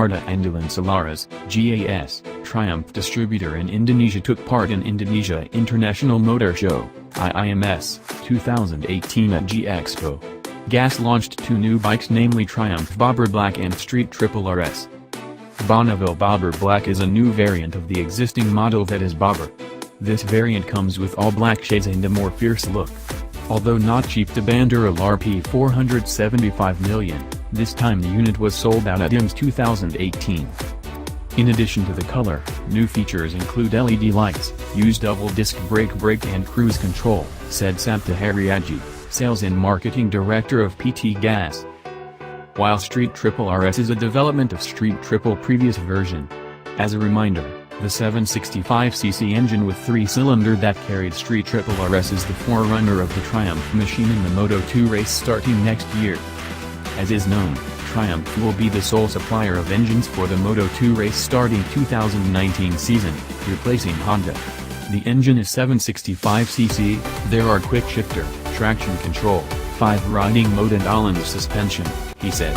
Jakarta Andalan Solaris, GAS, Triumph distributor in Indonesia took part in Indonesia International Motor Show, IIMS, 2018 at G-Expo. GAS launched two new bikes, namely Triumph Bobber Black and Street Triple RS. Bonneville Bobber Black is a new variant of the existing model that is Bobber. This variant comes with all black shades and a more fierce look. Although not cheap to Bandura Rp 475 million, this time the unit was sold out at IIMS 2018. In addition to the color, new features include LED lights, use double-disc brake and cruise control, said Sapta Hariaji, Sales and Marketing Director of PT GAS. While Street Triple RS is a development of Street Triple previous version. As a reminder, the 765cc engine with 3-cylinder that carried Street Triple RS is the forerunner of the Triumph machine in the Moto2 race starting next year. As is known, Triumph will be the sole supplier of engines for the Moto2 race starting 2019 season, replacing Honda. The engine is 765cc, there are quick shifter, traction control, 5 riding mode and all-in suspension, he said.